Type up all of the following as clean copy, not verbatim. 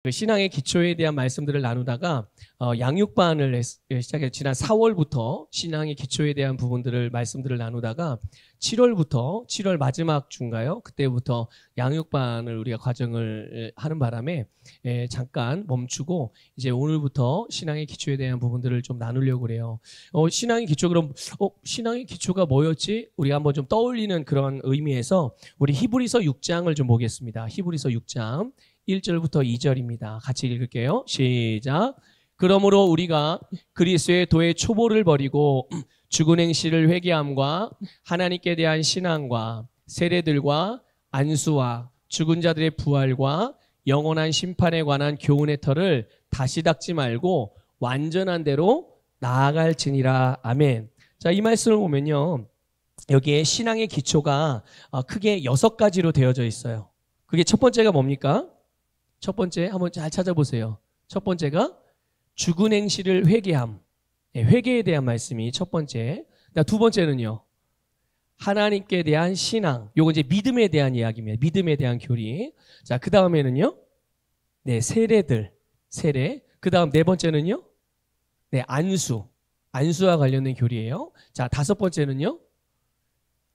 그 신앙의 기초에 대한 말씀들을 나누다가 양육반을 시작해 지난 4월부터 신앙의 기초에 대한 부분들을 말씀들을 나누다가 7월 마지막 주인가요? 그때부터 양육반을 우리가 과정을 하는 바람에 잠깐 멈추고 이제 오늘부터 신앙의 기초에 대한 부분들을 좀 나누려고 그래요. 신앙의 기초 그럼 신앙의 기초가 뭐였지? 우리가 한번 좀 떠올리는 그런 의미에서 우리 히브리서 6장을 좀 보겠습니다. 히브리서 6장 1절부터 2절입니다. 같이 읽을게요. 시작. 그러므로 우리가 그리스도의 도의 초보를 버리고 죽은 행실을 회개함과 하나님께 대한 신앙과 세례들과 안수와 죽은 자들의 부활과 영원한 심판에 관한 교훈의 터를 다시 닦지 말고 완전한 대로 나아갈지니라. 아멘. 자, 이 말씀을 보면요. 여기에 신앙의 기초가 크게 6가지로 되어져 있어요. 그게 첫 번째가 뭡니까? 첫 번째 한번 잘 찾아보세요. 첫 번째가 죽은 행실을 회개함. 회개에 대한 말씀이 첫 번째. 두 번째는요. 하나님께 대한 신앙. 요거 이제 믿음에 대한 이야기입니다. 믿음에 대한 교리. 자, 그 다음에는요. 네, 세례들. 세례. 그 다음 네 번째는요. 네, 안수. 안수와 관련된 교리예요. 자, 다섯 번째는요.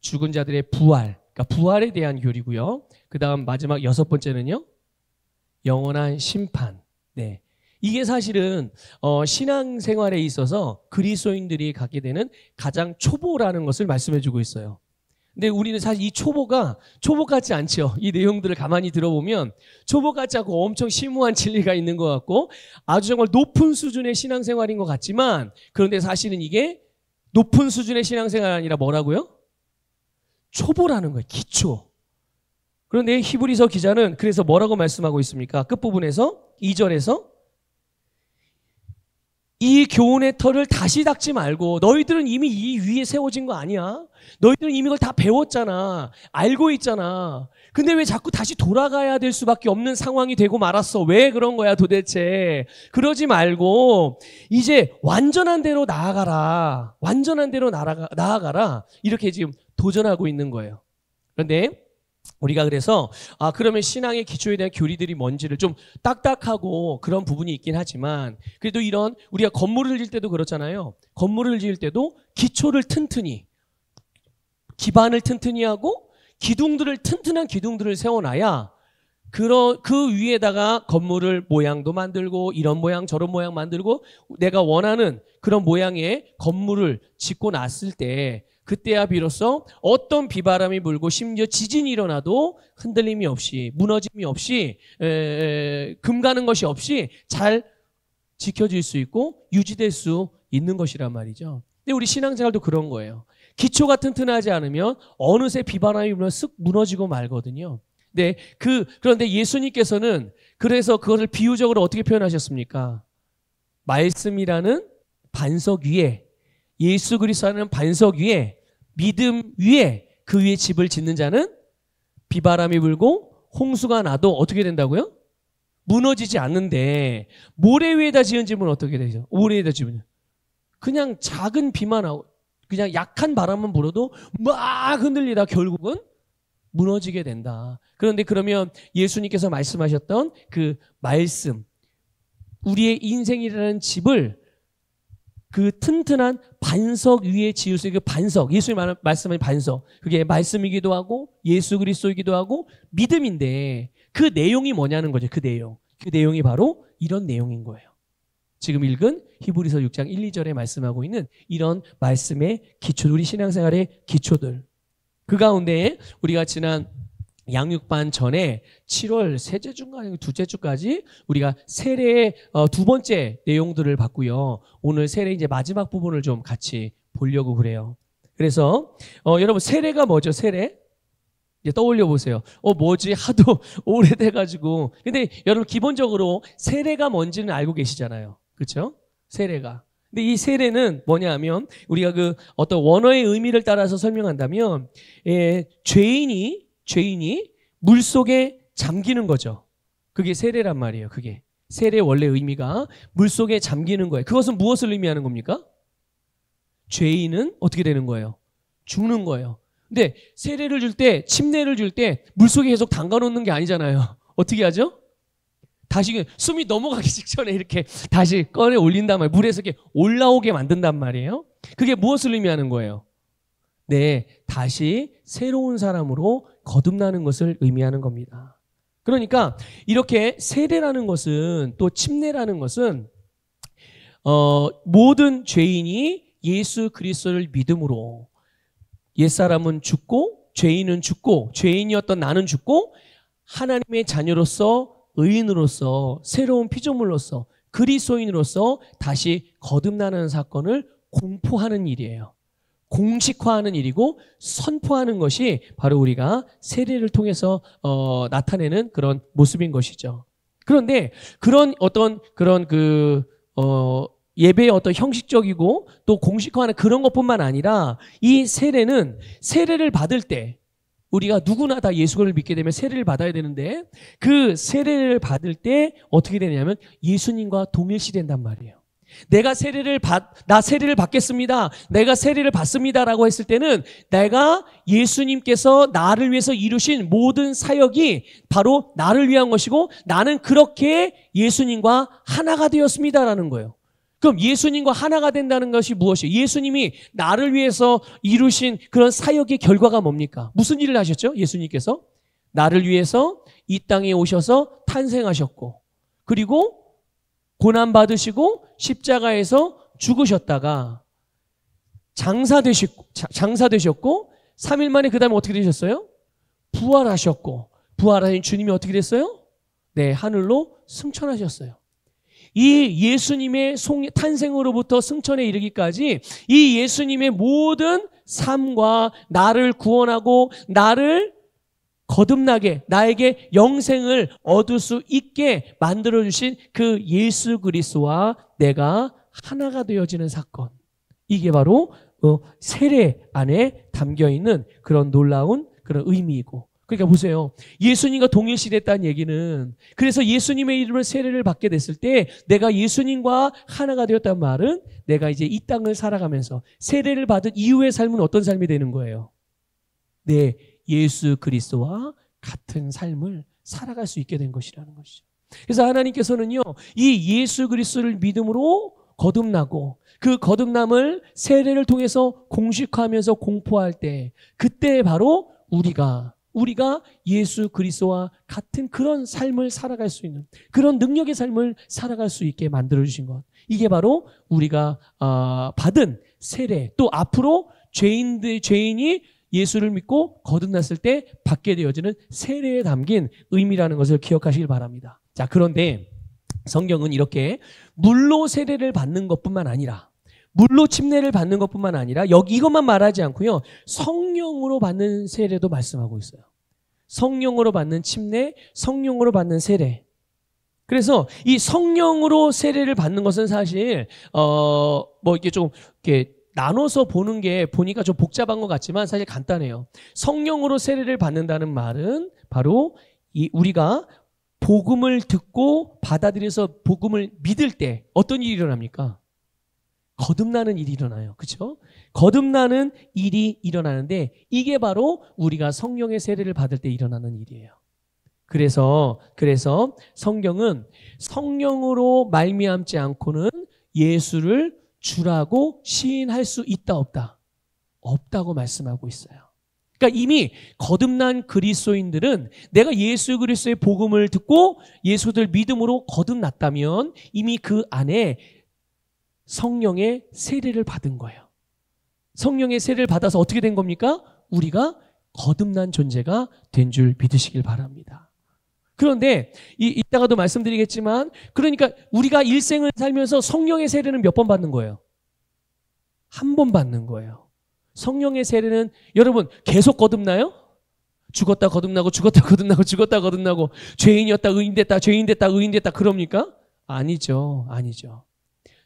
죽은 자들의 부활. 그러니까 부활에 대한 교리고요. 그 다음 마지막 여섯 번째는요. 영원한 심판. 네. 이게 사실은 신앙생활에 있어서 그리스도인들이 갖게 되는 가장 초보라는 것을 말씀해 주고 있어요. 근데 우리는 사실 이 초보 같지 않죠. 이 내용들을 가만히 들어보면 초보 같지 않고 엄청 심오한 진리가 있는 것 같고 아주 정말 높은 수준의 신앙생활인 것 같지만 그런데 사실은 이게 높은 수준의 신앙생활이 아니라 뭐라고요? 초보라는 거예요. 기초. 그런데 히브리서 기자는 그래서 뭐라고 말씀하고 있습니까? 끝부분에서 2절에서 이 교훈의 터를 다시 닦지 말고 너희들은 이미 이 위에 세워진 거 아니야? 너희들은 이미 그걸 다 배웠잖아. 알고 있잖아. 근데 왜 자꾸 다시 돌아가야 될 수밖에 없는 상황이 되고 말았어? 왜 그런 거야 도대체? 그러지 말고 이제 완전한 대로 나아가라. 완전한 대로 나아가라. 이렇게 지금 도전하고 있는 거예요. 그런데 우리가 그래서 그러면 신앙의 기초에 대한 교리들이 뭔지를 좀 딱딱하고 그런 부분이 있긴 하지만 그래도 이런 우리가 건물을 지을 때도 그렇잖아요. 건물을 지을 때도 기초를 튼튼히 기반을 튼튼히 하고 튼튼한 기둥들을 세워놔야 그 위에다가 건물을 모양도 만들고 이런 모양 저런 모양 만들고 내가 원하는 그런 모양의 건물을 짓고 났을 때 그때야 비로소 어떤 비바람이 불고 심지어 지진이 일어나도 흔들림이 없이 무너짐이 없이 금 가는 것이 없이 잘 지켜질 수 있고 유지될 수 있는 것이란 말이죠. 근데 우리 신앙생활도 그런 거예요. 기초가 튼튼하지 않으면 어느새 비바람이 불면 쓱 무너지고 말거든요. 네, 그런데 예수님께서는 그래서 그것을 비유적으로 어떻게 표현하셨습니까? 말씀이라는 반석 위에 예수 그리스도라는 반석 위에 믿음 위에 그 위에 집을 짓는 자는 비바람이 불고 홍수가 나도 어떻게 된다고요? 무너지지 않는데 모래 위에다 지은 집은 어떻게 되죠? 모래 위에다 지으면 그냥 작은 비만 하고 그냥 약한 바람만 불어도 막 흔들리다 결국은 무너지게 된다. 그런데 그러면 예수님께서 말씀하셨던 그 말씀 우리의 인생이라는 집을 그 튼튼한 반석 위에 지을 수 있는 그 반석, 예수님 말씀하신 반석, 그게 말씀이기도 하고 예수 그리스도이기도 하고 믿음인데 그 내용이 뭐냐는 거죠. 그 내용이 바로 이런 내용인 거예요. 지금 읽은 히브리서 6장 1, 2절에 말씀하고 있는 이런 말씀의 기초, 우리 신앙생활의 기초들. 그 가운데 우리가 지난 양육반 전에 7월 셋째 주인가 둘째 주까지 우리가 세례의 두 번째 내용들을 봤고요. 오늘 세례 이제 마지막 부분을 좀 같이 보려고 그래요. 그래서 여러분 세례가 뭐죠? 세례? 이제 떠올려 보세요. 뭐지? 하도 오래돼가지고. 근데 여러분 기본적으로 세례가 뭔지는 알고 계시잖아요. 그렇죠? 세례가. 근데 이 세례는 뭐냐 하면 우리가 그 어떤 원어의 의미를 따라서 설명한다면 죄인이 물속에 잠기는 거죠. 그게 세례란 말이에요. 그게 세례의 원래 의미가 물속에 잠기는 거예요. 그것은 무엇을 의미하는 겁니까? 죄인은 어떻게 되는 거예요? 죽는 거예요. 근데 세례를 줄 때, 침례를 줄 때 물속에 계속 담가 놓는 게 아니잖아요. 어떻게 하죠? 다시 숨이 넘어가기 직전에 이렇게 다시 꺼내 올린단 말이에요. 물에서 이렇게 올라오게 만든단 말이에요. 그게 무엇을 의미하는 거예요? 네, 다시 새로운 사람으로 거듭나는 것을 의미하는 겁니다. 그러니까 이렇게 세례라는 것은, 또 침례라는 것은 모든 죄인이 예수 그리스도를 믿음으로, 옛사람은 죽고 죄인은 죽고 죄인이었던 나는 죽고 하나님의 자녀로서, 의인으로서, 새로운 피조물로서, 그리스도인으로서 다시 거듭나는 사건을 공포하는 일이에요. 공식화하는 일이고 선포하는 것이 바로 우리가 세례를 통해서 나타내는 그런 모습인 것이죠. 그런데 그런 어떤 그런 예배의 어떤 형식적이고 또 공식화하는 그런 것뿐만 아니라, 이 세례는 세례를 받을 때, 우리가 누구나 다 예수를 믿게 되면 세례를 받아야 되는데, 그 세례를 받을 때 어떻게 되냐면 예수님과 동일시 된단 말이에요. 나 세례를 받겠습니다, 내가 세례를 받습니다라고 했을 때는 내가 예수님께서 나를 위해서 이루신 모든 사역이 바로 나를 위한 것이고 나는 그렇게 예수님과 하나가 되었습니다라는 거예요. 그럼 예수님과 하나가 된다는 것이 무엇이에요? 예수님이 나를 위해서 이루신 그런 사역의 결과가 뭡니까? 무슨 일을 하셨죠? 예수님께서 나를 위해서 이 땅에 오셔서 탄생하셨고, 그리고 고난받으시고 십자가에서 죽으셨다가 장사되셨고 3일 만에 그 다음에 어떻게 되셨어요? 부활하셨고, 부활하신 주님이 어떻게 됐어요? 네, 하늘로 승천하셨어요. 이 예수님의 탄생으로부터 승천에 이르기까지 이 예수님의 모든 삶과 나를 구원하고 나를 거듭나게, 나에게 영생을 얻을 수 있게 만들어주신 그 예수 그리스도와 내가 하나가 되어지는 사건, 이게 바로 세례 안에 담겨있는 그런 놀라운 그런 의미이고, 그러니까 보세요. 예수님과 동일시됐다는 얘기는, 그래서 예수님의 이름으로 세례를 받게 됐을 때 내가 예수님과 하나가 되었다는 말은 내가 이제 이 땅을 살아가면서 세례를 받은 이후의 삶은 어떤 삶이 되는 거예요? 네, 예수 그리스도와 같은 삶을 살아갈 수 있게 된 것이라는 것이죠. 그래서 하나님께서는요, 이 예수 그리스도를 믿음으로 거듭나고 그 거듭남을 세례를 통해서 공식화하면서 공포할 때, 그때 바로 우리가 예수 그리스도와 같은 그런 삶을 살아갈 수 있는, 그런 능력의 삶을 살아갈 수 있게 만들어주신 것, 이게 바로 우리가 받은 세례, 또 앞으로 죄인이 예수를 믿고 거듭났을 때 받게 되어지는 세례에 담긴 의미라는 것을 기억하시길 바랍니다. 자, 그런데 성경은 이렇게 물로 세례를 받는 것뿐만 아니라, 물로 침례를 받는 것뿐만 아니라 여기 이것만 말하지 않고요, 성령으로 받는 세례도 말씀하고 있어요. 성령으로 받는 침례, 성령으로 받는 세례. 그래서 이 성령으로 세례를 받는 것은 사실 이게 좀 이렇게 나눠서 보는 게 보니까 좀 복잡한 것 같지만 사실 간단해요. 성령으로 세례를 받는다는 말은 바로 우리가 복음을 듣고 받아들여서 복음을 믿을 때 어떤 일이 일어납니까? 거듭나는 일이 일어나요. 그렇죠? 거듭나는 일이 일어나는데 이게 바로 우리가 성령의 세례를 받을 때 일어나는 일이에요. 그래서 성경은 성령으로 말미암지 않고는 예수를 주라고 시인할 수 있다 없다? 없다고 말씀하고 있어요. 그러니까 이미 거듭난 그리스도인들은 내가 예수 그리스도의 복음을 듣고 예수들 믿음으로 거듭났다면 이미 그 안에 성령의 세례를 받은 거예요. 성령의 세례를 받아서 어떻게 된 겁니까? 우리가 거듭난 존재가 된 줄 믿으시길 바랍니다. 그런데 이따가도 말씀드리겠지만, 그러니까 우리가 일생을 살면서 성령의 세례는 몇 번 받는 거예요? 한 번 받는 거예요. 성령의 세례는 여러분 계속 거듭나요? 죽었다 거듭나고 죽었다 거듭나고 죽었다 거듭나고 죄인이었다 의인됐다 죄인됐다 의인됐다 그럽니까? 아니죠.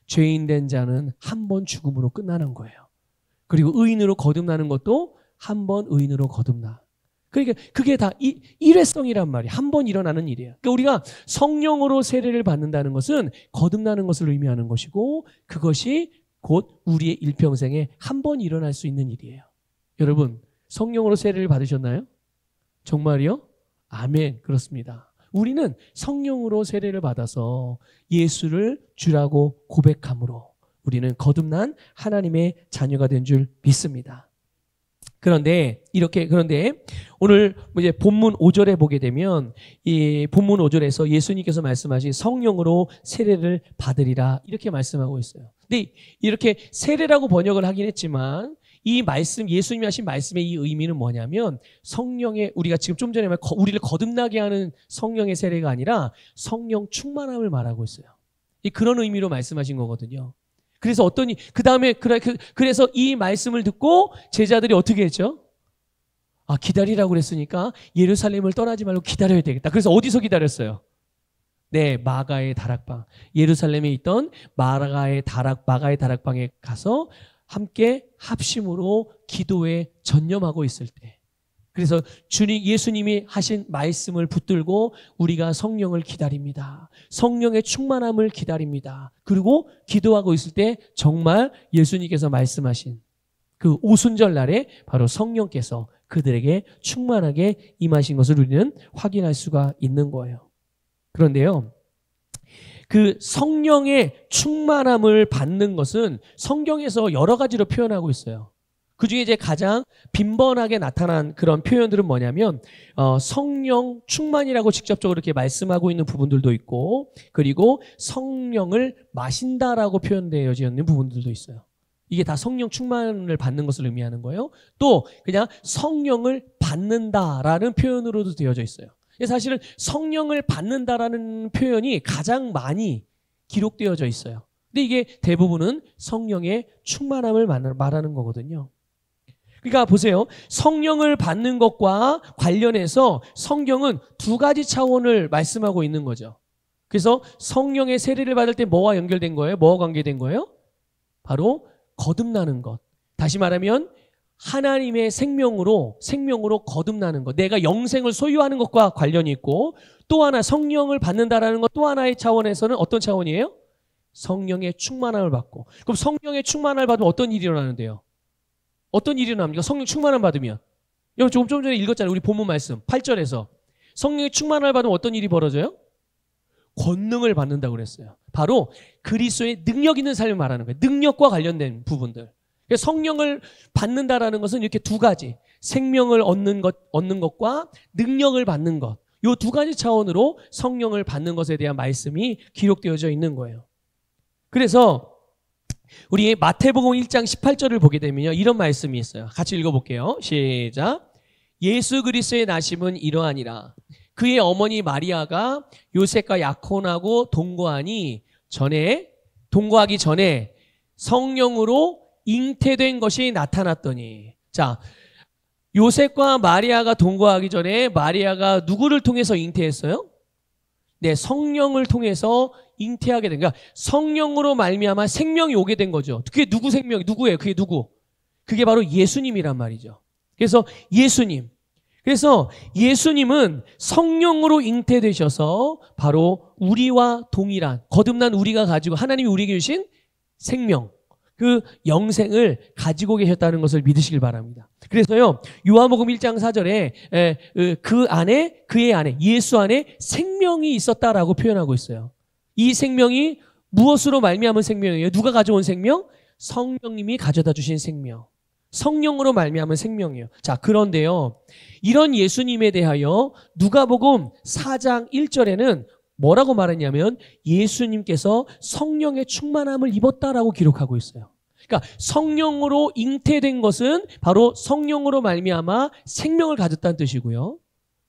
죄인 된 자는 한 번 죽음으로 끝나는 거예요. 그리고 의인으로 거듭나는 것도 한 번 의인으로 거듭나. 그러니까 그게 다 일회성이란 말이에요. 한 번 일어나는 일이에요. 그러니까 우리가 성령으로 세례를 받는다는 것은 거듭나는 것을 의미하는 것이고, 그것이 곧 우리의 일평생에 한 번 일어날 수 있는 일이에요. 여러분 성령으로 세례를 받으셨나요? 정말이요? 아멘. 그렇습니다. 우리는 성령으로 세례를 받아서 예수를 주라고 고백함으로 우리는 거듭난 하나님의 자녀가 된 줄 믿습니다. 그런데 오늘 이제 본문 5절에 보게 되면 이 본문 5절에서 예수님께서 말씀하신 성령으로 세례를 받으리라 이렇게 말씀하고 있어요. 근데 이렇게 세례라고 번역을 하긴 했지만 이 말씀, 예수님이 하신 말씀의 이 의미는 뭐냐면 성령의, 우리가 지금 좀 전에 우리를 거듭나게 하는 성령의 세례가 아니라 성령 충만함을 말하고 있어요. 그런 의미로 말씀하신 거거든요. 그래서 그래서 이 말씀을 듣고 제자들이 어떻게 했죠? 기다리라고 그랬으니까 예루살렘을 떠나지 말고 기다려야 되겠다. 그래서 어디서 기다렸어요? 네, 마가의 다락방. 예루살렘에 있던 마가의 다락방에 가서 함께 합심으로 기도에 전념하고 있을 때. 그래서 예수님이 하신 말씀을 붙들고 우리가 성령을 기다립니다. 성령의 충만함을 기다립니다. 그리고 기도하고 있을 때 정말 예수님께서 말씀하신 그 오순절 날에 바로 성령께서 그들에게 충만하게 임하신 것을 우리는 확인할 수가 있는 거예요. 그런데요, 그 성령의 충만함을 받는 것은 성경에서 여러 가지로 표현하고 있어요. 그 중에 이제 가장 빈번하게 나타난 그런 표현들은 뭐냐면 성령 충만이라고 직접적으로 이렇게 말씀하고 있는 부분들도 있고, 그리고 성령을 마신다라고 표현되어져 있는 부분들도 있어요. 이게 다 성령 충만을 받는 것을 의미하는 거예요. 또 그냥 성령을 받는다라는 표현으로도 되어져 있어요. 사실은 성령을 받는다라는 표현이 가장 많이 기록되어져 있어요. 근데 이게 대부분은 성령의 충만함을 말하는 거거든요. 그러니까 보세요. 성령을 받는 것과 관련해서 성경은 두 가지 차원을 말씀하고 있는 거죠. 그래서 성령의 세례를 받을 때 뭐와 연결된 거예요? 뭐와 관계된 거예요? 바로 거듭나는 것. 다시 말하면 하나님의 생명으로 거듭나는 것. 내가 영생을 소유하는 것과 관련이 있고, 또 하나 성령을 받는다라는 것 또 하나의 차원에서는 어떤 차원이에요? 성령의 충만함을 받고. 그럼 성령의 충만함을 받으면 어떤 일이 일어나는데요? 어떤 일이 일어납니까? 성령 충만함을 받으면. 여러분 좀 전에 읽었잖아요. 우리 본문 말씀 8절에서. 성령의 충만함을 받으면 어떤 일이 벌어져요? 권능을 받는다고 그랬어요. 바로 그리스도의 능력 있는 삶을 말하는 거예요. 능력과 관련된 부분들. 성령을 받는다라는 것은 이렇게 두 가지, 생명을 얻는 것과 능력을 받는 것, 이 두 가지 차원으로 성령을 받는 것에 대한 말씀이 기록되어져 있는 거예요. 그래서 우리 마태복음 1장 18절을 보게 되면요, 이런 말씀이 있어요. 같이 읽어볼게요. 시작. 예수 그리스도의 나심은 이러하니라. 그의 어머니 마리아가 요셉과 약혼하고 동거하기 전에 성령으로 잉태된 것이 나타났더니. 자, 요셉과 마리아가 동거하기 전에 마리아가 누구를 통해서 잉태했어요? 네, 성령을 통해서 잉태하게 된 거야. 성령으로 말미암아 생명이 오게 된 거죠. 그게 누구 생명? 누구예요? 그게 누구? 그게 바로 예수님이란 말이죠. 그래서 예수님은 성령으로 잉태되셔서 바로 우리와 동일한 거듭난 우리가 가지고 하나님이 우리에게 주신 생명, 그 영생을 가지고 계셨다는 것을 믿으시길 바랍니다. 그래서요, 요한복음 1장 4절에 그의 안에 예수 안에 생명이 있었다라고 표현하고 있어요. 이 생명이 무엇으로 말미암은 생명이에요? 누가 가져온 생명? 성령님이 가져다 주신 생명. 성령으로 말미암은 생명이에요. 자, 그런데요, 이런 예수님에 대하여 누가복음 4장 1절에는 뭐라고 말했냐면 예수님께서 성령의 충만함을 입었다라고 기록하고 있어요. 그러니까 성령으로 잉태된 것은 바로 성령으로 말미암아 생명을 가졌다는 뜻이고요.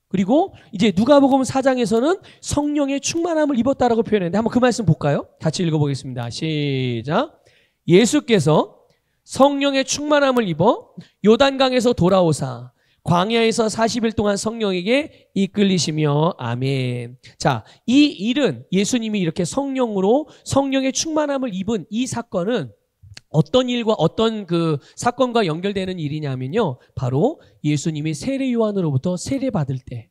그리고 이제 누가복음 4장에서는 성령의 충만함을 입었다라고 표현했는데 한번 그 말씀 볼까요? 같이 읽어보겠습니다. 시작. 예수께서 성령의 충만함을 입어 요단강에서 돌아오사 광야에서 40일 동안 성령에게 이끌리시며. 아멘. 자, 이 일은 예수님이 이렇게 성령의 충만함을 입은 이 사건은 어떤 일과 어떤 그 사건과 연결되는 일이냐면요, 바로 예수님이 세례 요한으로부터 세례받을 때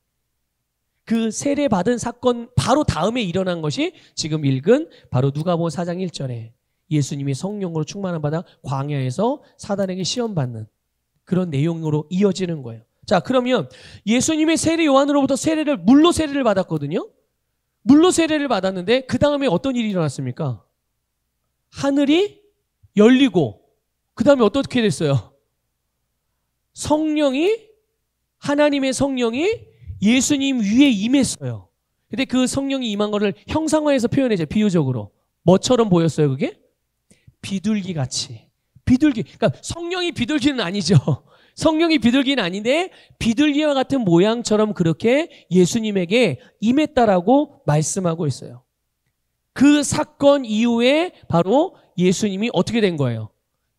그 세례받은 사건 바로 다음에 일어난 것이 지금 읽은 바로 누가복음 4장 1절에 예수님이 성령으로 충만함 받아 광야에서 사단에게 시험받는 그런 내용으로 이어지는 거예요. 자, 그러면 예수님의 세례 요한으로부터 물로 세례를 받았거든요. 물로 세례를 받았는데 그 다음에 어떤 일이 일어났습니까? 하늘이 열리고 그 다음에 어떻게 됐어요? 하나님의 성령이 예수님 위에 임했어요. 근데 그 성령이 임한 거를 형상화해서 표현해줘요. 비유적으로. 뭐처럼 보였어요, 그게? 비둘기 같이. 비둘기. 그러니까 성령이 비둘기는 아니죠. 성령이 비둘기는 아닌데 비둘기와 같은 모양처럼 그렇게 예수님에게 임했다라고 말씀하고 있어요. 그 사건 이후에 바로 예수님이 어떻게 된 거예요?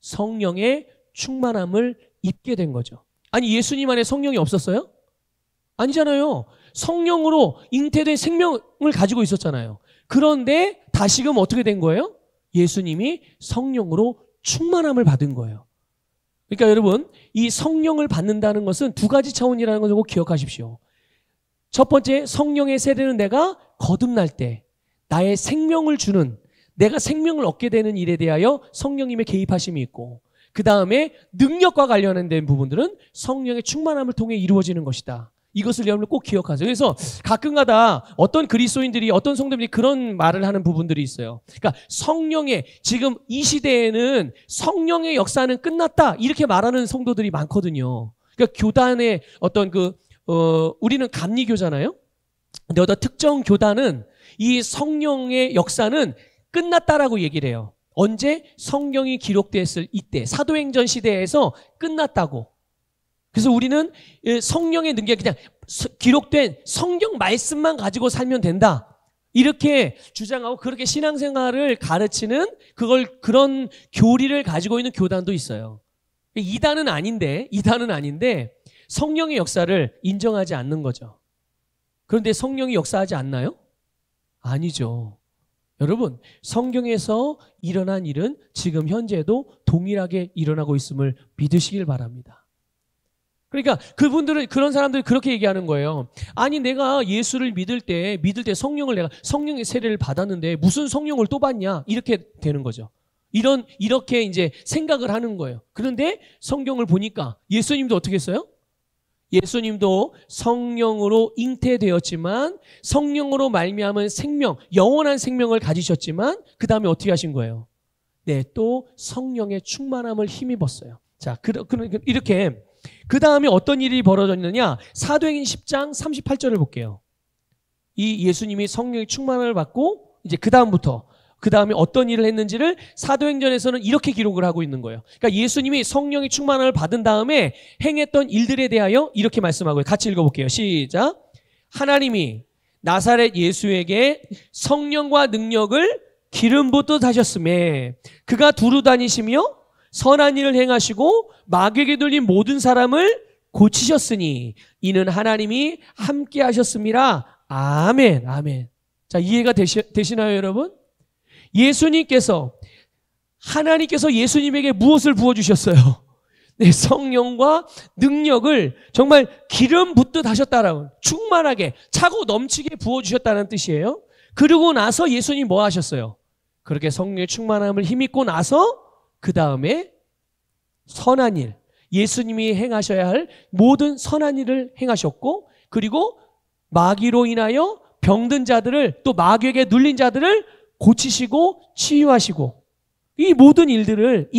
성령의 충만함을 입게 된 거죠. 아니, 예수님 안에 성령이 없었어요? 아니잖아요. 성령으로 잉태된 생명을 가지고 있었잖아요. 그런데 다시금 어떻게 된 거예요? 예수님이 성령으로 충만함을 받은 거예요. 그러니까 여러분, 이 성령을 받는다는 것은 두 가지 차원이라는 것을 꼭 기억하십시오. 첫 번째, 성령의 세례는 내가 거듭날 때 나의 생명을 주는, 내가 생명을 얻게 되는 일에 대하여 성령님의 개입하심이 있고, 그 다음에 능력과 관련된 부분들은 성령의 충만함을 통해 이루어지는 것이다. 이것을 여러분 꼭 기억하세요. 그래서 가끔가다 어떤 그리스도인들이, 어떤 성도들이 그런 말을 하는 부분들이 있어요. 그러니까 지금 이 시대에는 성령의 역사는 끝났다, 이렇게 말하는 성도들이 많거든요. 그러니까 교단의 우리는 감리교잖아요. 근데 어떤 특정 교단은 이 성령의 역사는 끝났다라고 얘기를 해요. 언제? 성경이 기록됐을 이때, 사도행전 시대에서 끝났다고. 그래서 우리는 성령의 능력, 그냥 기록된 성경 말씀만 가지고 살면 된다, 이렇게 주장하고 그렇게 신앙생활을 가르치는 그런 교리를 가지고 있는 교단도 있어요. 이단은 아닌데 성령의 역사를 인정하지 않는 거죠. 그런데 성령이 역사하지 않나요? 아니죠. 여러분, 성경에서 일어난 일은 지금 현재도 동일하게 일어나고 있음을 믿으시길 바랍니다. 그러니까 그런 사람들이 그렇게 얘기하는 거예요. 아니, 내가 예수를 믿을 때 성령의 세례를 받았는데 무슨 성령을 또 받냐? 이렇게 되는 거죠. 이렇게 이제 생각을 하는 거예요. 그런데 성경을 보니까 예수님도 어떻게 했어요? 예수님도 성령으로 잉태되었지만 성령으로 말미암은 생명, 영원한 생명을 가지셨지만 그 다음에 어떻게 하신 거예요? 네, 또 성령의 충만함을 힘입었어요. 자, 이렇게 그 다음에 어떤 일이 벌어졌느냐? 사도행전 10장 38절을 볼게요. 이 예수님이 성령의 충만함을 받고 이제 그 다음에 어떤 일을 했는지를 사도행전에서는 이렇게 기록을 하고 있는 거예요. 그러니까 예수님이 성령의 충만함을 받은 다음에 행했던 일들에 대하여 이렇게 말씀하고요. 같이 읽어볼게요. 시작. 하나님이 나사렛 예수에게 성령과 능력을 기름 붓듯 하셨음에 그가 두루 다니시며 선한 일을 행하시고 마귀에게 들린 모든 사람을 고치셨으니 이는 하나님이 함께 하셨음이라. 아멘. 아멘. 자, 이해가 되시나요, 여러분? 하나님께서 예수님에게 무엇을 부어주셨어요? 네, 성령과 능력을 정말 기름 붓듯 하셨다라는, 충만하게 차고 넘치게 부어주셨다는 뜻이에요. 그러고 나서 예수님이 뭐 하셨어요? 그렇게 성령의 충만함을 힘입고 나서 그 다음에 선한 일, 예수님이 행하셔야 할 모든 선한 일을 행하셨고, 그리고 마귀로 인하여 병든 자들을, 또 마귀에게 눌린 자들을 고치시고 치유하시고, 이 모든 일들을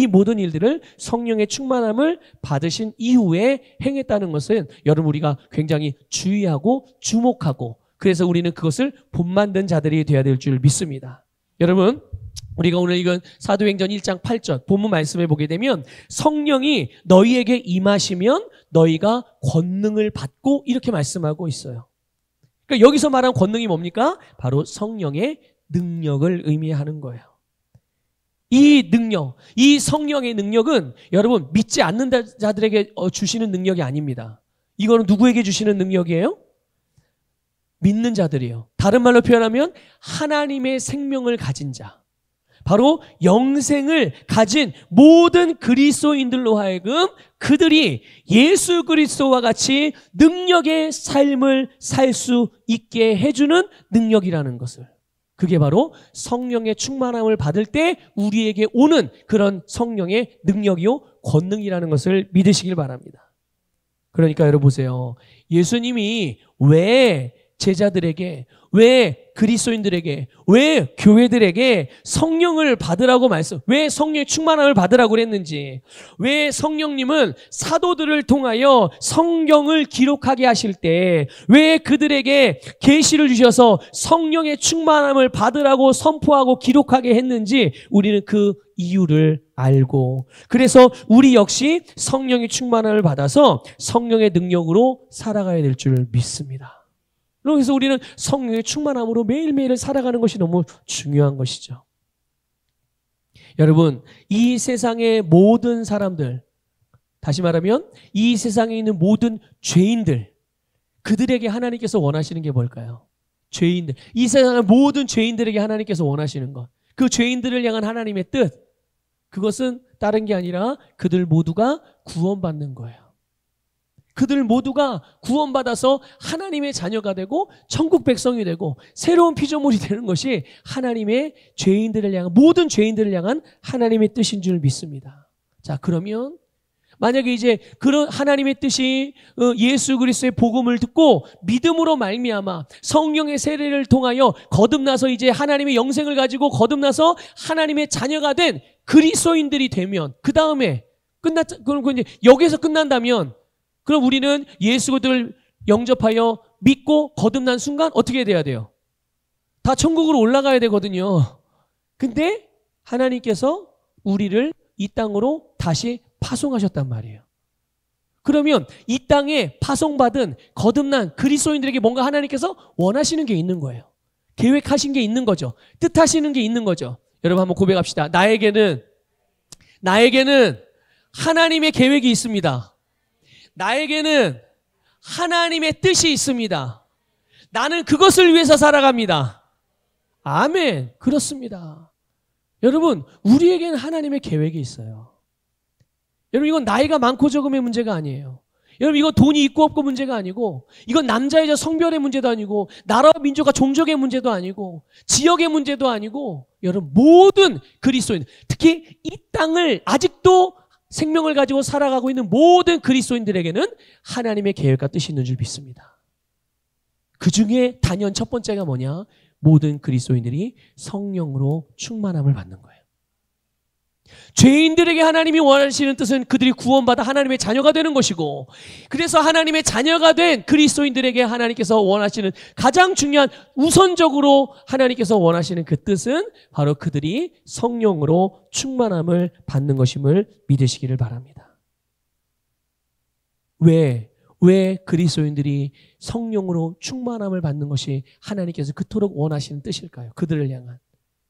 성령의 충만함을 받으신 이후에 행했다는 것은 여러분, 우리가 굉장히 주의하고 주목하고, 그래서 우리는 그것을 본만든 자들이 되어야 될 줄 믿습니다. 여러분, 우리가 오늘 읽은 사도행전 1장 8절 본문 말씀에 보게 되면 성령이 너희에게 임하시면 너희가 권능을 받고, 이렇게 말씀하고 있어요. 그러니까 여기서 말한 권능이 뭡니까? 바로 성령의 능력을 의미하는 거예요. 이 능력, 이 성령의 능력은 여러분, 믿지 않는 자들에게 주시는 능력이 아닙니다. 이거는 누구에게 주시는 능력이에요? 믿는 자들이에요. 다른 말로 표현하면 하나님의 생명을 가진 자, 바로 영생을 가진 모든 그리스도인들로 하여금 그들이 예수 그리스도와 같이 능력의 삶을 살 수 있게 해주는 능력이라는 것을, 그게 바로 성령의 충만함을 받을 때 우리에게 오는 그런 성령의 능력이요, 권능이라는 것을 믿으시길 바랍니다. 그러니까 여러분 보세요. 예수님이 왜 제자들에게, 왜 그리스도인들에게, 왜 교회들에게 성령을 받으라고 왜 성령의 충만함을 받으라고 그랬는지, 왜 성령님은 사도들을 통하여 성경을 기록하게 하실 때 왜 그들에게 계시를 주셔서 성령의 충만함을 받으라고 선포하고 기록하게 했는지 우리는 그 이유를 알고, 그래서 우리 역시 성령의 충만함을 받아서 성령의 능력으로 살아가야 될 줄 믿습니다. 그래서 우리는 성령의 충만함으로 매일매일 살아가는 것이 너무 중요한 것이죠. 여러분, 이 세상의 모든 사람들, 다시 말하면 이 세상에 있는 모든 죄인들, 그들에게 하나님께서 원하시는 게 뭘까요? 죄인들, 이 세상의 모든 죄인들에게 하나님께서 원하시는 것, 그 죄인들을 향한 하나님의 뜻, 그것은 다른 게 아니라 그들 모두가 구원받는 거예요. 그들 모두가 구원받아서 하나님의 자녀가 되고 천국 백성이 되고 새로운 피조물이 되는 것이 하나님의 죄인들을 향한, 모든 죄인들을 향한 하나님의 뜻인 줄 믿습니다. 자, 그러면 만약에 이제 그런 하나님의 뜻이 예수 그리스도의 복음을 듣고 믿음으로 말미암아 성령의 세례를 통하여 거듭나서 이제 하나님의 영생을 가지고 거듭나서 하나님의 자녀가 된 그리스도인들이 되면, 그 다음에 그럼 이제 여기서 끝난다면, 그럼 우리는 예수 그리스도를 영접하여 믿고 거듭난 순간 어떻게 돼야 돼요? 다 천국으로 올라가야 되거든요. 근데 하나님께서 우리를 이 땅으로 다시 파송하셨단 말이에요. 그러면 이 땅에 파송받은 거듭난 그리스도인들에게 뭔가 하나님께서 원하시는 게 있는 거예요. 계획하신 게 있는 거죠. 뜻하시는 게 있는 거죠. 여러분 한번 고백합시다. 나에게는 하나님의 계획이 있습니다. 나에게는 하나님의 뜻이 있습니다. 나는 그것을 위해서 살아갑니다. 아멘. 그렇습니다. 여러분, 우리에게는 하나님의 계획이 있어요. 여러분, 이건 나이가 많고 적음의 문제가 아니에요. 여러분, 이건 돈이 있고 없고 문제가 아니고, 이건 남자 여자 성별의 문제도 아니고, 나라와 민족과 종족의 문제도 아니고, 지역의 문제도 아니고, 여러분 모든 그리스도인, 특히 이 땅을 아직도 생명을 가지고 살아가고 있는 모든 그리스도인들에게는 하나님의 계획과 뜻이 있는 줄 믿습니다. 그 중에 단연 첫 번째가 뭐냐? 모든 그리스도인들이 성령으로 충만함을 받는 거예요. 죄인들에게 하나님이 원하시는 뜻은 그들이 구원받아 하나님의 자녀가 되는 것이고, 그래서 하나님의 자녀가 된 그리스도인들에게 하나님께서 원하시는 가장 중요한, 우선적으로 하나님께서 원하시는 그 뜻은 바로 그들이 성령으로 충만함을 받는 것임을 믿으시기를 바랍니다. 왜 그리스도인들이 성령으로 충만함을 받는 것이 하나님께서 그토록 원하시는 뜻일까요? 그들을 향한.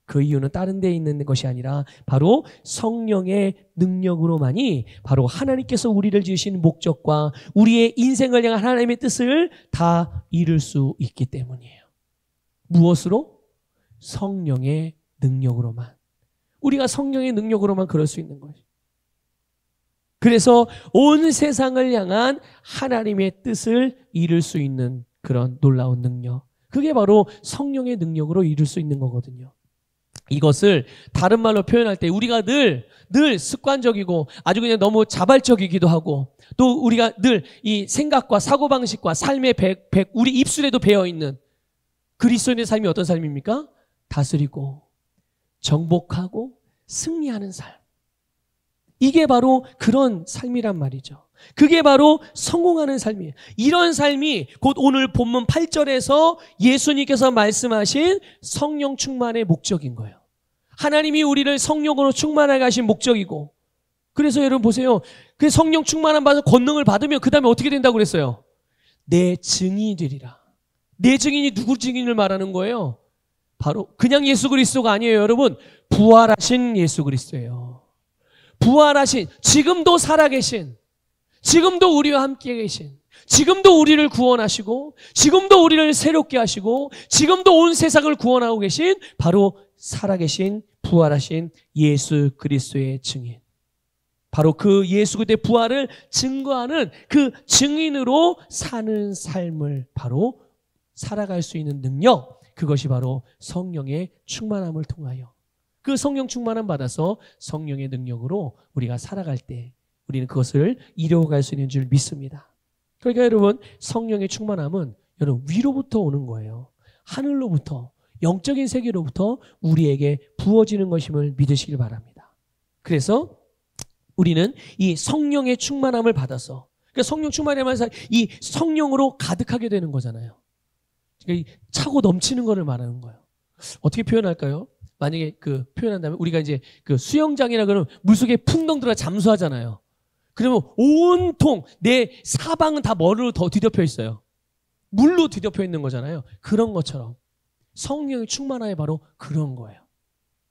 그 이유는 다른 데에 있는 것이 아니라 바로 성령의 능력으로만이 바로 하나님께서 우리를 지으신 목적과 우리의 인생을 향한 하나님의 뜻을 다 이룰 수 있기 때문이에요. 무엇으로? 성령의 능력으로만. 우리가 성령의 능력으로만 그럴 수 있는 거예요. 그래서 온 세상을 향한 하나님의 뜻을 이룰 수 있는 그런 놀라운 능력, 그게 바로 성령의 능력으로 이룰 수 있는 거거든요. 이것을 다른 말로 표현할 때 우리가 늘 습관적이고 아주 그냥 너무 자발적이기도 하고, 또 우리가 늘 이 생각과 사고방식과 삶의 우리 입술에도 배어있는 그리스도인의 삶이 어떤 삶입니까? 다스리고 정복하고 승리하는 삶. 이게 바로 그런 삶이란 말이죠. 그게 바로 성공하는 삶이에요. 이런 삶이 곧 오늘 본문 8절에서 예수님께서 말씀하신 성령 충만의 목적인 거예요. 하나님이 우리를 성령으로 충만하게 하신 목적이고, 그래서 여러분 보세요. 그 성령 충만함 받아서 권능을 받으면 그 다음에 어떻게 된다고 그랬어요? 내 증인이 되리라. 내 증인이 누구 증인을 말하는 거예요? 바로 그냥 예수 그리스도가 아니에요, 여러분. 부활하신 예수 그리스도예요. 부활하신, 지금도 살아계신, 지금도 우리와 함께 계신, 지금도 우리를 구원하시고, 지금도 우리를 새롭게 하시고, 지금도 온 세상을 구원하고 계신 바로 살아계신 부활하신 예수 그리스도의 증인. 바로 그 예수 그리스도의 부활을 증거하는 그 증인으로 사는 삶을 바로 살아갈 수 있는 능력, 그것이 바로 성령의 충만함을 통하여, 그 성령 충만함 받아서 성령의 능력으로 우리가 살아갈 때 우리는 그것을 이루어갈 수 있는 줄 믿습니다. 그러니까 여러분, 성령의 충만함은 여러분 위로부터 오는 거예요. 하늘로부터, 영적인 세계로부터 우리에게 부어지는 것임을 믿으시길 바랍니다. 그래서 우리는 이 성령의 충만함을 받아서, 그러니까 성령 충만함을 이 성령으로 가득하게 되는 거잖아요. 그러니까 차고 넘치는 거를 말하는 거예요. 어떻게 표현할까요? 만약에 그 표현한다면 우리가 이제 그 수영장이나 그러면 물속에 풍덩 들어가 잠수하잖아요. 그러면 온통 내 사방은 다 머리로 더 뒤덮여 있어요. 물로 뒤덮여 있는 거잖아요. 그런 것처럼 성령의 충만함이 바로 그런 거예요.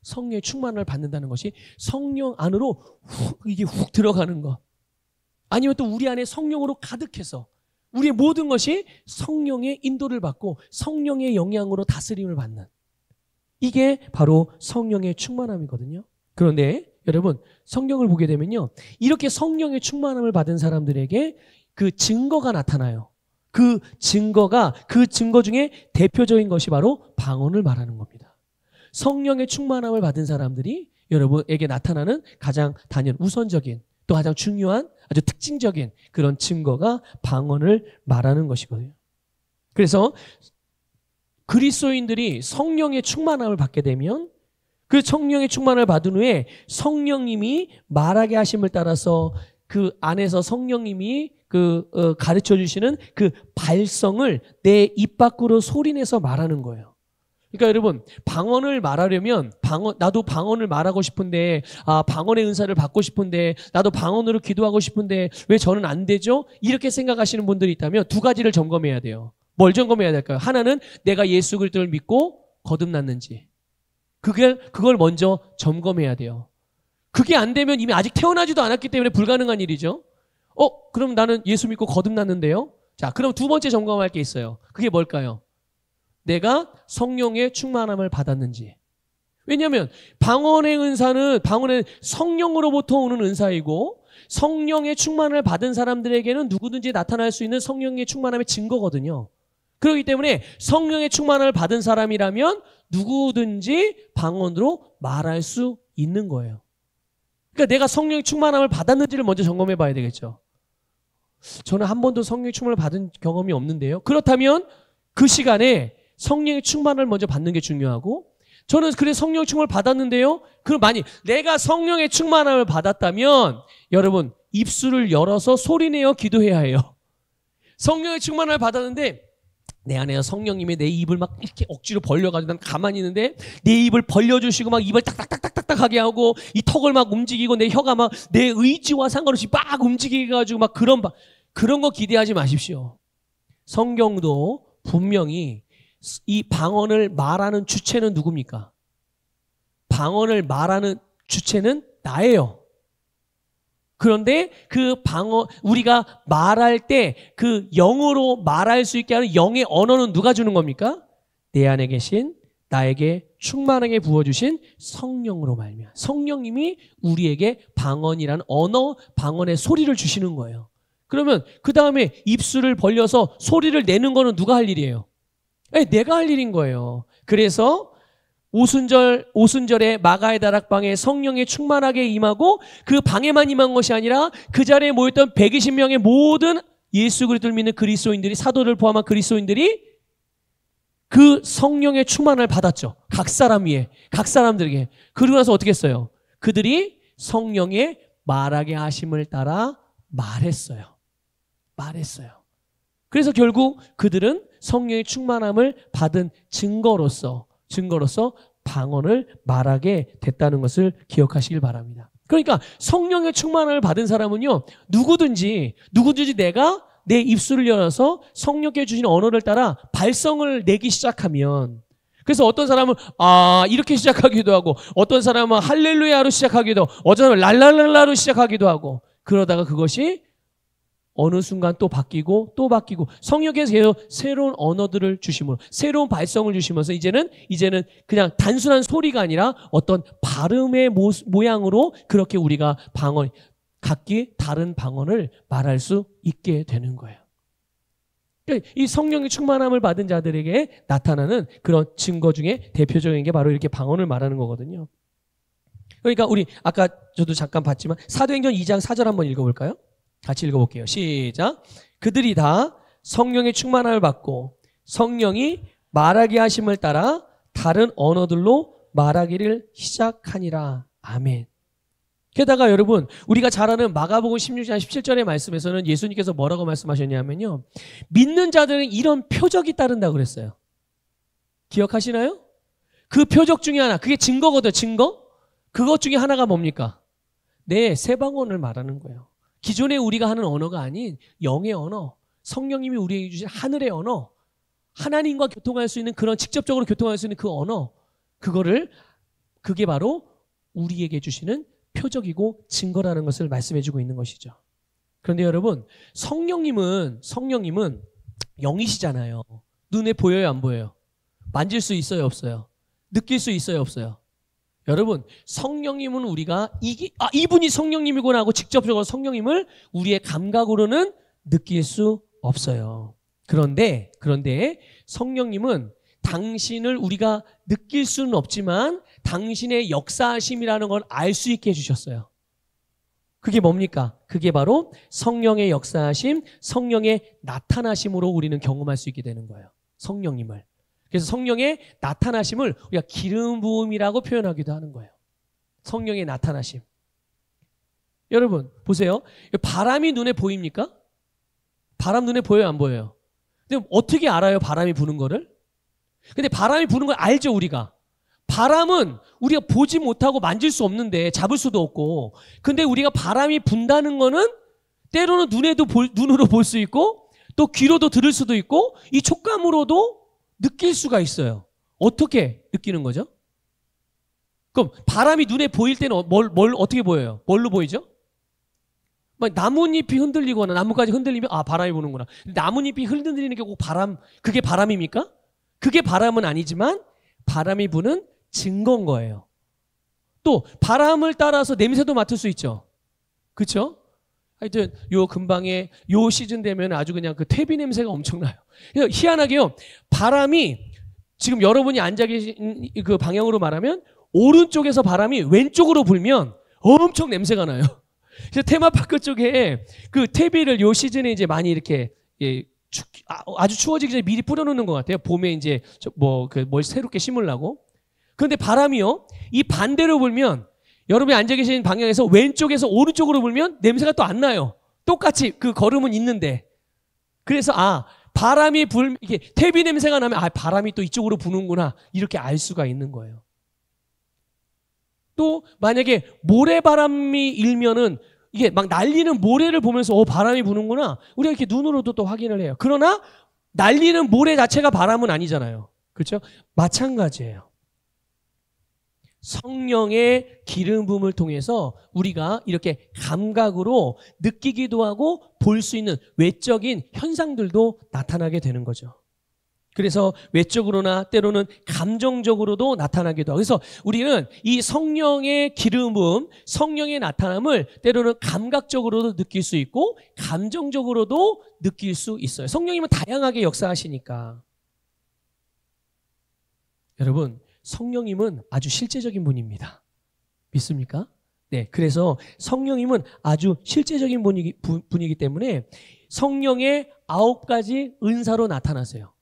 성령의 충만함을 받는다는 것이 성령 안으로 이게 훅 들어가는 것. 아니면 또 우리 안에 성령으로 가득해서 우리의 모든 것이 성령의 인도를 받고 성령의 영향으로 다스림을 받는, 이게 바로 성령의 충만함이거든요. 그런데 여러분, 성경을 보게 되면요, 이렇게 성령의 충만함을 받은 사람들에게 그 증거가 나타나요. 그 증거 중에 대표적인 것이 바로 방언을 말하는 겁니다. 성령의 충만함을 받은 사람들이 여러분에게 나타나는 가장 우선적인, 또 가장 중요한, 아주 특징적인 그런 증거가 방언을 말하는 것이거든요. 그래서 그리스도인들이 성령의 충만함을 받게 되면 그 성령의 충만을 받은 후에 성령님이 말하게 하심을 따라서 그 안에서 성령님이 가르쳐 주시는 그 발성을 내 입 밖으로 소리내서 말하는 거예요. 그러니까 여러분, 방언을 말하려면 나도 방언을 말하고 싶은데, 방언의 은사를 받고 싶은데, 나도 방언으로 기도하고 싶은데 왜 저는 안 되죠? 이렇게 생각하시는 분들이 있다면 두 가지를 점검해야 돼요. 뭘 점검해야 될까요? 하나는 내가 예수 그리스도를 믿고 거듭났는지, 그걸 먼저 점검해야 돼요. 그게 안 되면 이미 아직 태어나지도 않았기 때문에 불가능한 일이죠. 그럼 나는 예수 믿고 거듭났는데요? 자, 그럼 두 번째 점검할 게 있어요. 그게 뭘까요? 내가 성령의 충만함을 받았는지. 왜냐하면 방언의 성령으로부터 오는 은사이고, 성령의 충만을 받은 사람들에게는 누구든지 나타날 수 있는 성령의 충만함의 증거거든요. 그렇기 때문에 성령의 충만을 받은 사람이라면 누구든지 방언으로 말할 수 있는 거예요. 그러니까 내가 성령의 충만함을 받았는지를 먼저 점검해 봐야 되겠죠. 저는 한 번도 성령의 충만을 받은 경험이 없는데요. 그렇다면 그 시간에 성령의 충만을 먼저 받는 게 중요하고, 저는 그래 성령의 충만을 받았는데요. 그럼 만약 내가 성령의 충만함을 받았다면 여러분, 입술을 열어서 소리내어 기도해야 해요. 성령의 충만함을 받았는데 내 안에 성령님이 내 입을 막 이렇게 억지로 벌려가지고 난 가만히 있는데 내 입을 벌려주시고 막 입을 딱딱딱딱딱 하게 하고 이 턱을 막 움직이고 내 혀가 막 내 의지와 상관없이 막 움직이게 해가지고 막 그런 거 기대하지 마십시오. 성경도 분명히 이 방언을 말하는 주체는 누굽니까? 방언을 말하는 주체는 나예요. 그런데 그 우리가 말할 때 그 영으로 말할 수 있게 하는 영의 언어는 누가 주는 겁니까? 내 안에 계신 나에게 충만하게 부어주신 성령으로 말미암아. 성령님이 우리에게 방언이라는 언어, 방언의 소리를 주시는 거예요. 그러면 그 다음에 입술을 벌려서 소리를 내는 거는 누가 할 일이에요? 내가 할 일인 거예요. 그래서 오순절에 마가의 다락방에 성령이 충만하게 임하고, 그 방에만 임한 것이 아니라 그 자리에 모였던 120명의 모든 예수 그리스도를 믿는 그리스도인들이, 사도를 포함한 그리스도인들이 그 성령의 충만을 받았죠. 각 사람들에게. 그러고 나서 어떻게 했어요? 그들이 성령의 말하게 하심을 따라 말했어요. 그래서 결국 그들은 성령의 충만함을 받은 증거로서 방언을 말하게 됐다는 것을 기억하시길 바랍니다. 그러니까 성령의 충만함을 받은 사람은요, 누구든지 내가 내 입술을 열어서 성령께 주신 언어를 따라 발성을 내기 시작하면, 그래서 어떤 사람은 이렇게 시작하기도 하고, 어떤 사람은 할렐루야로 시작하기도 하고, 어떤 사람은 랄랄랄라로 시작하기도 하고, 그러다가 그것이 어느 순간 또 바뀌고 성령께서 계속 새로운 언어들을 주심으로, 새로운 발성을 주시면서 이제는 그냥 단순한 소리가 아니라 어떤 발음의 모양으로 그렇게 우리가 각기 다른 방언을 말할 수 있게 되는 거예요. 이 성령의 충만함을 받은 자들에게 나타나는 그런 증거 중에 대표적인 게 바로 이렇게 방언을 말하는 거거든요. 그러니까 우리 아까 저도 잠깐 봤지만 사도행전 2장 4절 한번 읽어볼까요? 같이 읽어볼게요. 시작. 그들이 다 성령의 충만함을 받고 성령이 말하게 하심을 따라 다른 언어들로 말하기를 시작하니라. 아멘. 게다가 여러분, 우리가 잘 아는 마가복음 16장 17절의 말씀에서는 예수님께서 뭐라고 말씀하셨냐면요, 믿는 자들은 이런 표적이 따른다고 그랬어요. 기억하시나요? 그 표적 중에 하나, 그게 증거거든요. 증거? 그것 중에 하나가 뭡니까? 네, 세방언을 말하는 거예요. 기존에 우리가 하는 언어가 아닌 영의 언어, 성령님이 우리에게 주신 하늘의 언어, 하나님과 교통할 수 있는, 그런 직접적으로 교통할 수 있는 그 언어, 그게 바로 우리에게 주시는 표적이고 증거라는 것을 말씀해주고 있는 것이죠. 그런데 여러분, 성령님은 영이시잖아요. 눈에 보여요, 안 보여요? 만질 수 있어요, 없어요? 느낄 수 있어요, 없어요? 여러분, 성령님은 우리가 이분이 성령님이구나 하고 직접적으로 성령님을 우리의 감각으로는 느낄 수 없어요. 그런데 성령님은 당신을 우리가 느낄 수는 없지만 당신의 역사하심이라는 걸 알 수 있게 해주셨어요. 그게 뭡니까? 그게 바로 성령의 역사하심, 성령의 나타나심으로 우리는 경험할 수 있게 되는 거예요. 성령님을. 그래서 성령의 나타나심을 우리가 기름 부음이라고 표현하기도 하는 거예요. 성령의 나타나심. 여러분 보세요. 바람이 눈에 보입니까? 바람 눈에 보여요, 안 보여요? 근데 어떻게 알아요, 바람이 부는 거를? 근데 바람이 부는 걸 알죠, 우리가. 바람은 우리가 보지 못하고 만질 수 없는데, 잡을 수도 없고. 근데 우리가 바람이 분다는 거는 때로는 눈으로 볼 수 있고, 또 귀로도 들을 수도 있고, 이 촉감으로도 느낄 수가 있어요. 어떻게 느끼는 거죠? 그럼 바람이 눈에 보일 때는 뭘 어떻게 보여요? 뭘로 보이죠? 막 나뭇잎이 흔들리거나 나뭇가지 흔들리면 바람이 부는구나. 나뭇잎이 흔들리는 게 꼭 그게 바람입니까? 그게 바람은 아니지만 바람이 부는 증거인 거예요. 또 바람을 따라서 냄새도 맡을 수 있죠. 그렇죠? 하여튼 요 근방에 요 시즌 되면 아주 그냥 그 퇴비 냄새가 엄청나요. 희한하게요, 바람이 지금 여러분이 앉아 계신 그 방향으로 말하면 오른쪽에서 바람이 왼쪽으로 불면 엄청 냄새가 나요. 그래서 테마파크 쪽에 그 퇴비를 요 시즌에 이제 많이 이렇게 아주 추워지기 전에 미리 뿌려놓는 것 같아요. 봄에 이제 뭘 새롭게 심으려고. 그런데 바람이요, 이 반대로 불면, 여러분이 앉아 계신 방향에서 왼쪽에서 오른쪽으로 불면 냄새가 또 안 나요. 똑같이 그 걸음은 있는데. 그래서 바람이 이게 퇴비 냄새가 나면 바람이 또 이쪽으로 부는구나, 이렇게 알 수가 있는 거예요. 또 만약에 모래바람이 일면은 이게 막 날리는 모래를 보면서 바람이 부는구나, 우리가 이렇게 눈으로도 또 확인을 해요. 그러나 날리는 모래 자체가 바람은 아니잖아요. 그렇죠? 마찬가지예요. 성령의 기름 부음을 통해서 우리가 이렇게 감각으로 느끼기도 하고 볼 수 있는 외적인 현상들도 나타나게 되는 거죠. 그래서 외적으로나 때로는 감정적으로도 나타나기도 하고, 그래서 우리는 이 성령의 기름 부음, 성령의 나타남을 때로는 감각적으로도 느낄 수 있고 감정적으로도 느낄 수 있어요. 성령님은 다양하게 역사하시니까. 여러분, 성령님은 아주 실제적인 분입니다. 믿습니까? 네, 그래서 성령님은 아주 실제적인 분이기 때문에 성령의 9가지 은사로 나타나세요.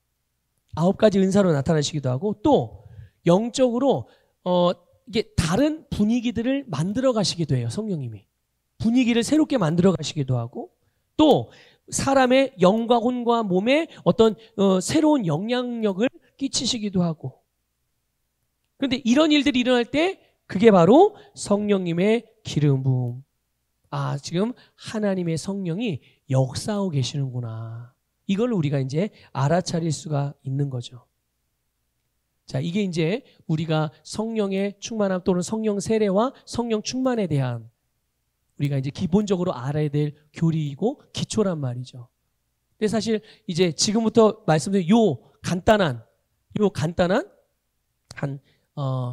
9가지 은사로 나타나시기도 하고, 또 영적으로 이게 다른 분위기들을 만들어 가시기도 해요. 성령님이 분위기를 새롭게 만들어 가시기도 하고, 또 사람의 영과 혼과 몸에 어떤 새로운 영향력을 끼치시기도 하고. 그런데 이런 일들이 일어날 때 그게 바로 성령님의 기름 부음. 지금 하나님의 성령이 역사하고 계시는구나, 이걸 우리가 이제 알아차릴 수가 있는 거죠. 자, 이게 이제 우리가 성령의 충만함 또는 성령 세례와 성령 충만에 대한 우리가 이제 기본적으로 알아야 될 교리이고 기초란 말이죠. 근데 사실 이제 지금부터 말씀드린 요 간단한 한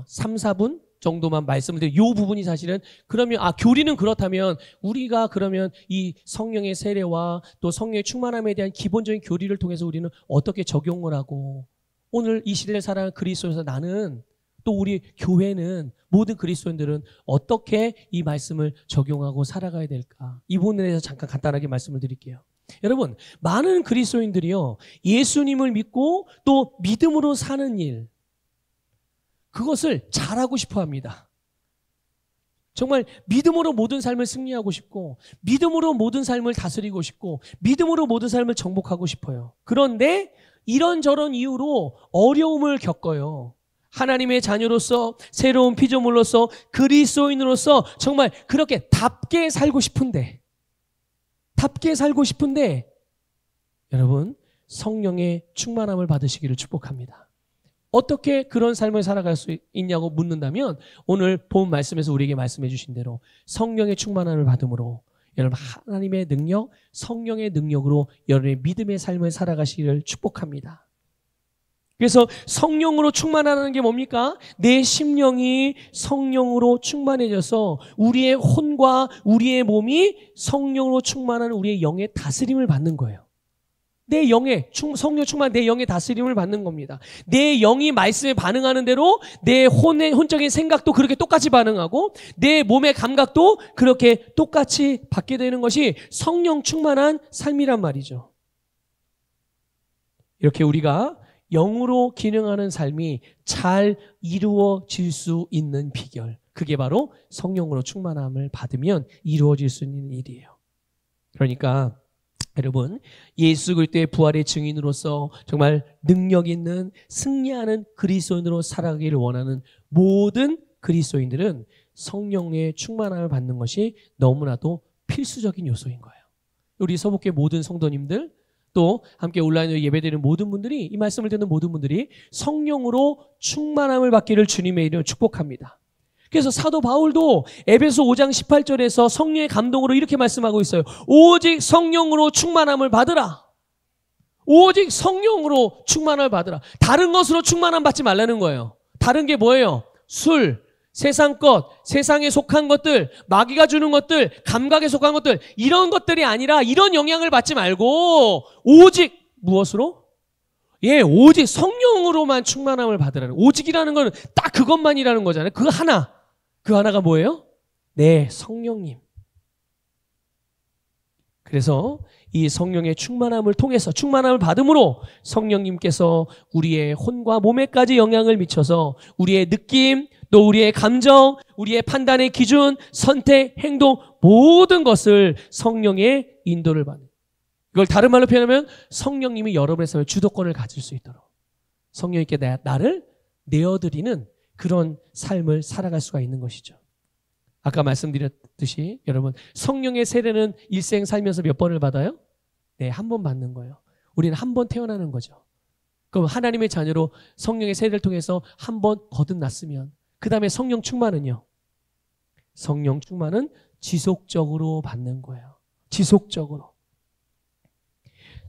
3, 4분 정도만 말씀을 드려요. 이 부분이 사실은, 그러면 교리는 그렇다면 우리가 그러면 이 성령의 세례와 또 성령의 충만함에 대한 기본적인 교리를 통해서 우리는 어떻게 적용을 하고, 오늘 이 시대를 살아가는 그리스도인에서 나는, 또 우리 교회는, 모든 그리스도인들은 어떻게 이 말씀을 적용하고 살아가야 될까, 이 부분에 대해서 잠깐 간단하게 말씀을 드릴게요. 여러분, 많은 그리스도인들이요, 예수님을 믿고 또 믿음으로 사는 일, 그것을 잘하고 싶어 합니다. 정말 믿음으로 모든 삶을 승리하고 싶고, 믿음으로 모든 삶을 다스리고 싶고, 믿음으로 모든 삶을 정복하고 싶어요. 그런데 이런저런 이유로 어려움을 겪어요. 하나님의 자녀로서, 새로운 피조물로서, 그리스도인으로서 정말 그렇게 답게 살고 싶은데 여러분, 성령의 충만함을 받으시기를 축복합니다. 어떻게 그런 삶을 살아갈 수 있냐고 묻는다면, 오늘 본 말씀에서 우리에게 말씀해 주신 대로 성령의 충만함을 받음으로 여러분, 하나님의 능력, 성령의 능력으로 여러분의 믿음의 삶을 살아가시기를 축복합니다. 그래서 성령으로 충만하는 게 뭡니까? 내 심령이 성령으로 충만해져서 우리의 혼과 우리의 몸이 성령으로 충만한 우리의 영의 다스림을 받는 거예요. 내 영의 성령 충만, 내 영의 다스림을 받는 겁니다. 내 영이 말씀에 반응하는 대로 내 혼적인 생각도 그렇게 똑같이 반응하고 내 몸의 감각도 그렇게 똑같이 받게 되는 것이 성령 충만한 삶이란 말이죠. 이렇게 우리가 영으로 기능하는 삶이 잘 이루어질 수 있는 비결, 그게 바로 성령으로 충만함을 받으면 이루어질 수 있는 일이에요. 그러니까 여러분, 예수 그리스도의 부활의 증인으로서 정말 능력 있는 승리하는 그리스도인으로 살아가기를 원하는 모든 그리스도인들은 성령의 충만함을 받는 것이 너무나도 필수적인 요소인 거예요. 우리 서북교회 모든 성도님들, 또 함께 온라인으로 예배드리는 모든 분들이, 이 말씀을 듣는 모든 분들이 성령으로 충만함을 받기를 주님의 이름으로 축복합니다. 그래서 사도 바울도 에베소 5장 18절에서 성령의 감동으로 이렇게 말씀하고 있어요. 오직 성령으로 충만함을 받으라. 오직 성령으로 충만함을 받으라. 다른 것으로 충만함 받지 말라는 거예요. 다른 게 뭐예요? 술, 세상 것, 세상에 속한 것들, 마귀가 주는 것들, 감각에 속한 것들, 이런 것들이 아니라 이런 영향을 받지 말고 오직 무엇으로? 오직 성령으로만 충만함을 받으라는, 오직이라는 건 딱 그것만이라는 거잖아요. 그 하나가 뭐예요? 네, 성령님. 그래서 이 성령의 충만함을 통해서, 충만함을 받음으로 성령님께서 우리의 혼과 몸에까지 영향을 미쳐서 우리의 느낌, 또 우리의 감정, 우리의 판단의 기준, 선택, 행동, 모든 것을 성령의 인도를 받는, 이걸 다른 말로 표현하면 성령님이 여러분의 삶에 주도권을 가질 수 있도록 성령님께 나를 내어드리는 그런 삶을 살아갈 수가 있는 것이죠. 아까 말씀드렸듯이 여러분, 성령의 세례는 일생 살면서 몇 번을 받아요? 네, 한 번 받는 거예요. 우리는 한 번 태어나는 거죠. 그럼 하나님의 자녀로 성령의 세례를 통해서 한 번 거듭났으면 그 다음에 성령 충만은요? 성령 충만은 지속적으로 받는 거예요. 지속적으로.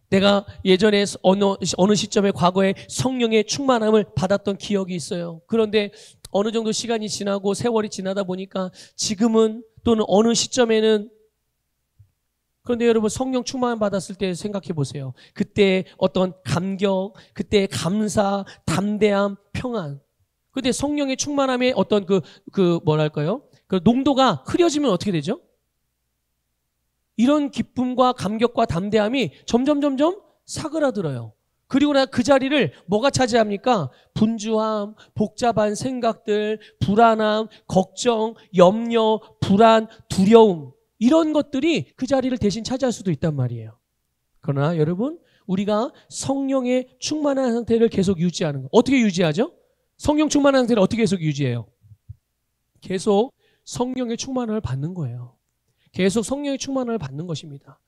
내가 예전에 어느 시점에 과거에 성령의 충만함을 받았던 기억이 있어요. 그런데 어느 정도 시간이 지나고 세월이 지나다 보니까 지금은, 또는 어느 시점에는, 그런데 여러분, 성령 충만 받았을 때 생각해 보세요. 그때 어떤 감격, 그때 감사, 담대함, 평안. 근데 성령의 충만함의 어떤 그 농도가 흐려지면 어떻게 되죠? 이런 기쁨과 감격과 담대함이 점점 사그라들어요. 그리고 그 자리를 뭐가 차지합니까? 분주함, 복잡한 생각들, 불안함, 걱정, 염려, 불안, 두려움, 이런 것들이 그 자리를 대신 차지할 수도 있단 말이에요. 그러나 여러분, 우리가 성령의 충만한 상태를 계속 유지하는 거. 어떻게 유지하죠? 성령 충만한 상태를 어떻게 계속 유지해요? 계속 성령의 충만함을 받는 거예요. 계속 성령의 충만함을 받는 것입니다.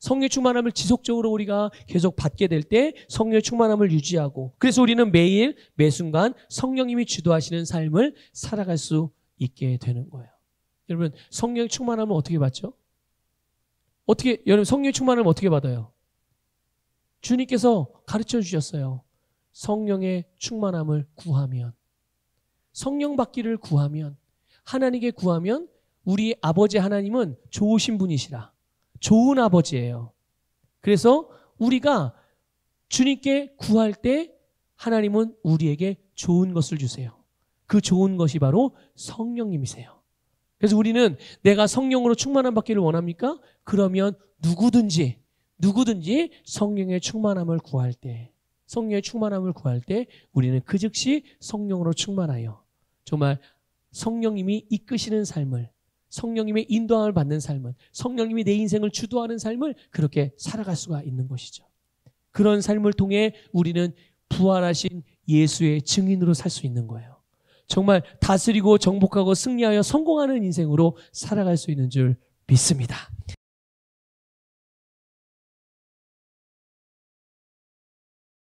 성령의 충만함을 지속적으로 우리가 계속 받게 될 때 성령의 충만함을 유지하고, 그래서 우리는 매일 매순간 성령님이 주도하시는 삶을 살아갈 수 있게 되는 거예요. 여러분, 성령의 충만함을 어떻게 받죠? 여러분, 성령의 충만함을 어떻게 받아요? 주님께서 가르쳐 주셨어요. 성령의 충만함을 구하면, 성령 받기를 구하면, 하나님께 구하면, 우리 아버지 하나님은 좋으신 분이시라. 좋은 아버지예요. 그래서 우리가 주님께 구할 때 하나님은 우리에게 좋은 것을 주세요. 그 좋은 것이 바로 성령님이세요. 그래서 우리는 내가 성령으로 충만함 받기를 원합니까? 그러면 누구든지 누구든지 성령의 충만함을 구할 때 우리는 그 즉시 성령으로 충만하여 정말 성령님이 이끄시는 삶을, 성령님의 인도함을 받는 삶은, 성령님이 내 인생을 주도하는 삶을 그렇게 살아갈 수가 있는 것이죠. 그런 삶을 통해 우리는 부활하신 예수의 증인으로 살 수 있는 거예요. 정말 다스리고 정복하고 승리하여 성공하는 인생으로 살아갈 수 있는 줄 믿습니다.